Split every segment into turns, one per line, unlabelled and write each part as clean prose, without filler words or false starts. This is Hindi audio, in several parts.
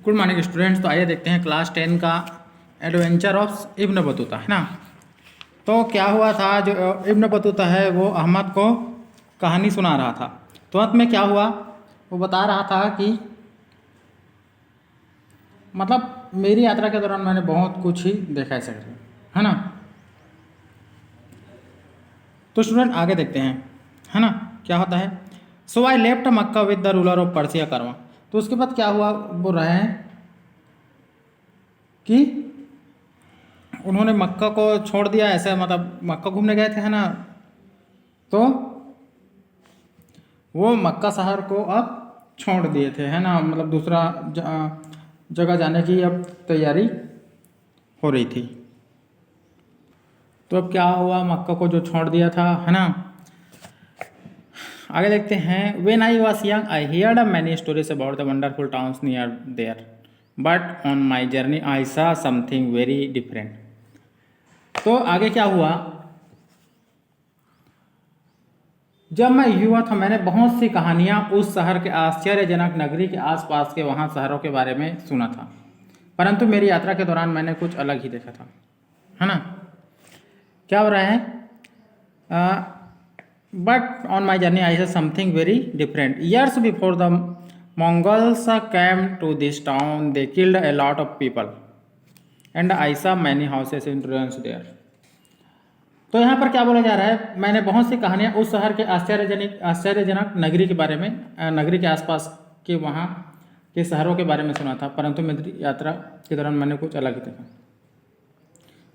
Good morning students. तो आइए देखते हैं क्लास 10 का एडवेंचर ऑफ इब्न बतूता, है ना। तो क्या हुआ था, जो इब्न बतूता है वो अहमद को कहानी सुना रहा था। तो अंत में क्या हुआ, वो बता रहा था कि मतलब मेरी यात्रा के दौरान मैंने बहुत कुछ ही देखा है ना। तो स्टूडेंट आगे देखते हैं, है ना, क्या होता है। So I left Mecca with the ruler of Persia करवा। तो उसके बाद क्या हुआ, बोल रहे हैं कि उन्होंने मक्का को छोड़ दिया, ऐसे मतलब मक्का घूमने गए थे, है ना। तो वो मक्का शहर को अब छोड़ दिए थे, है ना, मतलब दूसरा जगह जाने की अब तैयारी हो रही थी। तो अब क्या हुआ, मक्का को जो छोड़ दिया था, है ना। आगे देखते हैं। When I was young I heard many stories about the wonderful towns near there, but on my journey I saw something very different. तो आगे क्या हुआ, जब मैं युवा था मैंने बहुत सी कहानियां उस शहर के आश्चर्यजनक नगरी के आसपास के वहां शहरों के बारे में सुना था, परंतु मेरी यात्रा के दौरान मैंने कुछ अलग ही देखा था, है ना। क्या हो रहा है, but on my journey I have something very different. Years before the Mongols came to this town, they killed a lot of people and I saw many houses in ruins there. तो यहाँ पर क्या बोला जा रहा है, मैंने बहुत सी कहानियाँ उस शहर के आश्चर्यजनक नगरी के बारे में, नगरी के आसपास के वहाँ के शहरों के बारे में सुना था, परंतु मेरी यात्रा के दौरान मैंने कुछ अलग ही देखा।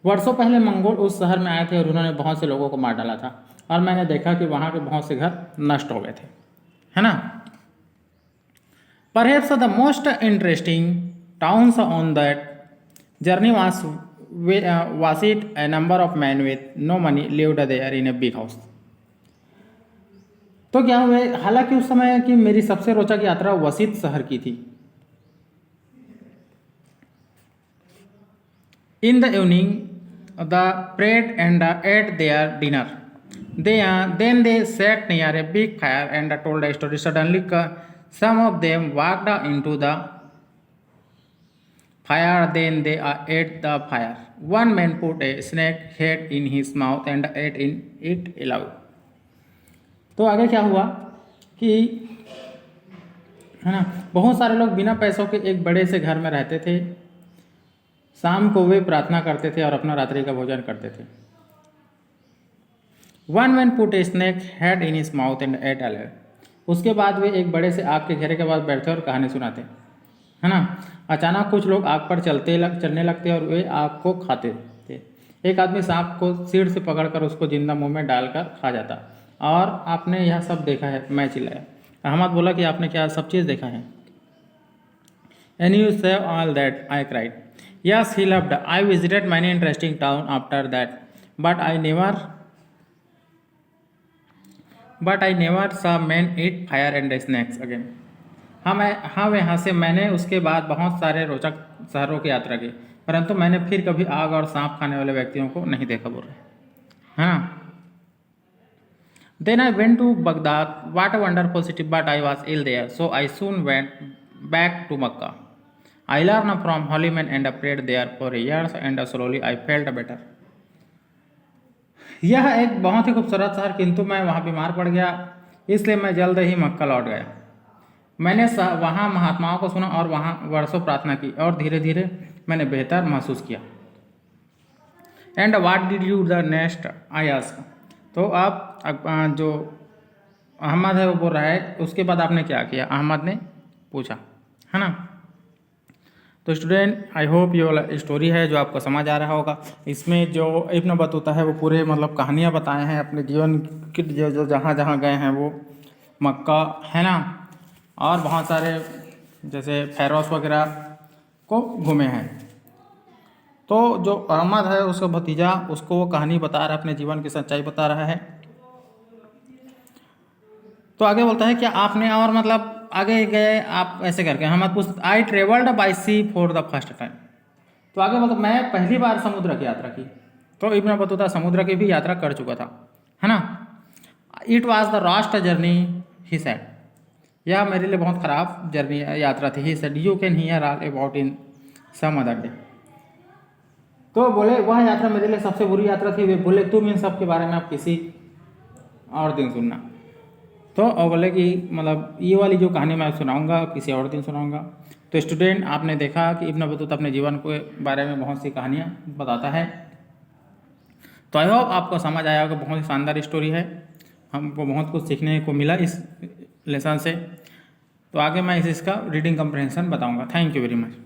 वर्षों पहले मंगोल उस शहर में आए थे और उन्होंने बहुत से लोगों को मार डाला था और मैंने देखा कि वहाँ के बहुत से घर नष्ट हो गए थे, है ना। Perhaps the most interesting towns on that journey was it a number of men with no money lived there in a big house. तो क्या हुआ, हालांकि उस समय की मेरी सबसे रोचक यात्रा वसीत शहर की थी। In the evening, the prayed and ate their dinner. Then they sat near a big fire and told a story. Suddenly, some of them walked into the fire. Then they ate the fire. One man put a snake head in his mouth and ate it aloud. तो आगे क्या हुआ कि, है ना, बहुत सारे लोग बिना पैसों के एक बड़े से घर में रहते थे। शाम को वे प्रार्थना करते थे और अपना रात्रि का भोजन करते थे। One man put a snake head in his mouth and ate aloud. उसके बाद वे एक बड़े से आग के घेरे के बाद बैठते और कहानी सुनाते, है ना। अचानक कुछ लोग आग पर चलने लगते और वे आग को खाते थे। एक आदमी सांप को सिर से पकड़कर उसको जिंदा मुंह में डालकर खा जाता। और आपने यह सब देखा है, मैं चिल्लाया। अहमद बोला कि आपने क्या सब चीज़ देखा है। And you saw all that, I cried. Yes he loved, I visited many interesting town after that, but I never saw man eat fire and snacks again. हाँ यहाँ से मैंने उसके बाद बहुत सारे रोचक शहरों की यात्रा की, परंतु मैंने फिर कभी आग और सांप खाने वाले व्यक्तियों को नहीं देखा, बोल रहे, हाँ। Then I went to Baghdad, what a wonderful city, but I was ill there, so I soon went back to Mecca. I learned from holy men and prayed there for years and slowly I felt better. यह एक बहुत ही खूबसूरत शहर, किंतु मैं वहाँ बीमार पड़ गया, इसलिए मैं जल्द ही मक्का लौट गया। मैंने वहाँ महात्माओं को सुना और वहाँ वर्षों प्रार्थना की और धीरे धीरे मैंने बेहतर महसूस किया। And what did you the next, I asked. तो अब जो अहमद है वो बोल रहा है, उसके बाद आपने क्या किया, अहमद ने पूछा, है ना। तो स्टूडेंट, आई होप ये वाला स्टोरी है जो आपको समझ आ रहा होगा। इसमें जो इब्न बतूता है वो पूरे मतलब कहानियाँ बताए हैं अपने जीवन की, जो जहाँ जहाँ गए हैं वो मक्का, है ना, और बहुत सारे जैसे फेरोस वगैरह को घूमे हैं। तो जो अहमद है उसका भतीजा, उसको वो कहानी बता रहा है, अपने जीवन की सच्चाई बता रहा है। तो आगे बोलता है कि आपने और मतलब आगे गए आप ऐसे करके, हम पूछते, I travelled by sea for the first time. तो आगे मतलब मैं पहली बार समुद्र की यात्रा की। तो इब्न बतूता समुद्र की भी यात्रा कर चुका था, है ना। It was the last journey he said. यह मेरे लिए बहुत ख़राब जर्नी यात्रा थी। He said you can hear all about in some other day. तो बोले वह यात्रा मेरे लिए सबसे बुरी यात्रा थी। वे बोले तुम इन सब के बारे में आप किसी और दिन सुनना। तो और बोले कि मतलब ये वाली जो कहानी मैं सुनाऊंगा किसी और दिन सुनाऊंगा। तो स्टूडेंट, आपने देखा कि इब्न बतूता अपने जीवन के बारे में बहुत सी कहानियाँ बताता है। तो आई होप आपको समझ आया होगा, बहुत ही शानदार स्टोरी है, हमको बहुत कुछ सीखने को मिला इस लेसन से। तो आगे मैं इसका रीडिंग कंप्रहेंशन बताऊंगा। Thank you very much.